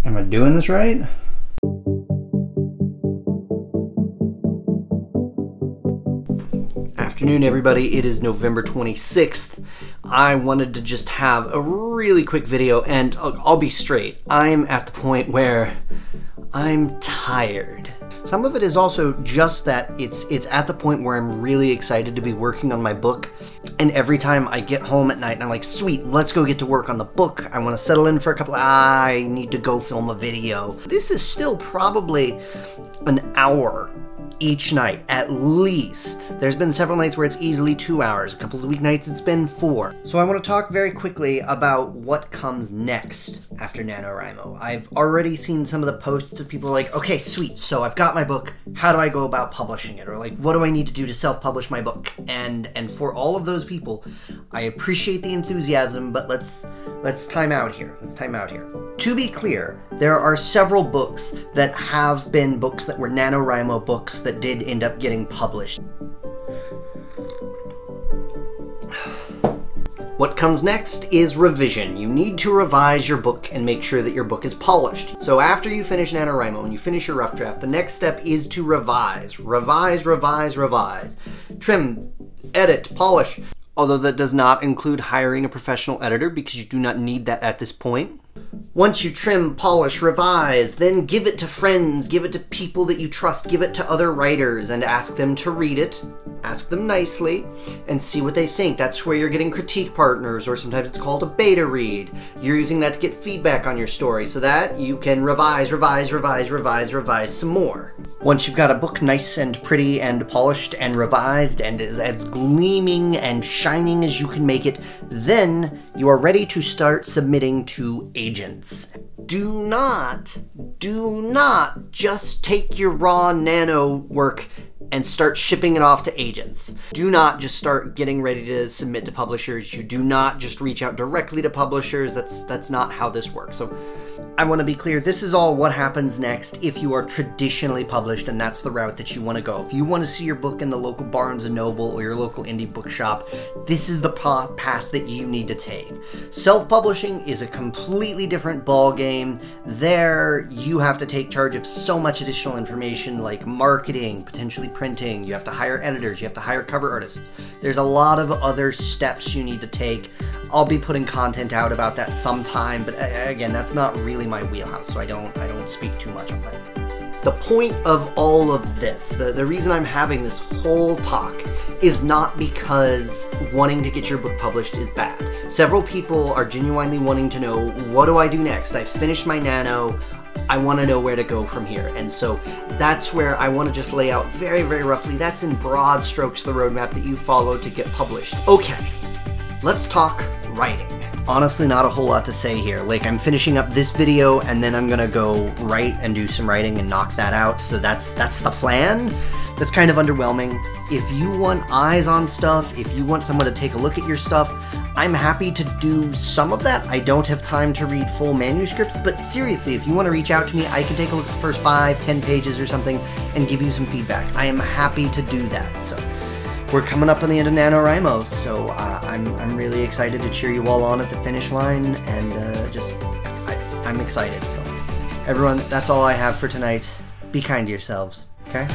Am I doing this right? Afternoon, everybody. It is November 26th. I wanted to just have a really quick video, and I'll be straight. I'm at the point where I'm tired. Some of it is also just that it's at the point where I'm really excited to be working on my book, and every time I get home at night and I'm like, sweet, let's go get to work on the book. I want to settle in for a couple of, I need to go film a video. This is still probably an hour each night, at least. There's been several nights where it's easily 2 hours. A couple of weeknights it's been 4. So I want to talk very quickly about what comes next after NaNoWriMo. I've already seen some of the posts of people like, okay, sweet, so I've got my book. How do I go about publishing it? Or like, what do I need to do to self-publish my book? And for all of those people, I appreciate the enthusiasm, but let's time out here. Let's time out here. To be clear, there are several books that have been books that were NaNoWriMo books that did end up getting published. What comes next is revision. You need to revise your book and make sure that your book is polished. So after you finish NaNoWriMo and you finish your rough draft, the next step is to revise. Revise, revise, revise. Trim, edit, polish. Although that does not include hiring a professional editor because you do not need that at this point. Once you trim, polish, revise, then give it to friends, give it to people that you trust, give it to other writers and ask them to read it. Ask them nicely and see what they think. That's where you're getting critique partners, or sometimes it's called a beta read. You're using that to get feedback on your story so that you can revise, revise, revise, revise, revise some more. Once you've got a book nice and pretty and polished and revised and is as gleaming and shining as you can make it, then you are ready to start submitting to agents. Do not just take your raw nano work and start shipping it off to agents. Do not just start getting ready to submit to publishers. You do not just reach out directly to publishers. That's not how this works. So I want to be clear, this is all what happens next if you are traditionally published and that's the route that you want to go. If you want to see your book in the local Barnes & Noble or your local indie bookshop, this is the path that you need to take. Self-publishing is a completely different ballgame. There, you have to take charge of so much additional information like marketing, potentially printing, you have to hire editors, you have to hire cover artists. There's a lot of other steps you need to take. I'll be putting content out about that sometime, but again, that's not really my wheelhouse, so I don't speak too much on that. The point of all of this, the reason I'm having this whole talk is not because wanting to get your book published is bad. Several people are genuinely wanting to know, what do I do next? I finished my nano, I want to know where to go from here. And so that's where I want to just lay out very, very roughly. That's in broad strokes the roadmap that you follow to get published. Okay, let's talk writing. Honestly, not a whole lot to say here. Like, I'm finishing up this video and then I'm gonna go write and do some writing and knock that out. So that's the plan. That's kind of underwhelming. If you want eyes on stuff, if you want someone to take a look at your stuff, I'm happy to do some of that. I don't have time to read full manuscripts, but seriously, if you want to reach out to me, I can take a look at the first 5-10 pages or something and give you some feedback. I am happy to do that. So we're coming up on the end of NaNoWriMo, so I'm really excited to cheer you all on at the finish line, and I'm excited. So everyone, that's all I have for tonight. Be kind to yourselves, okay?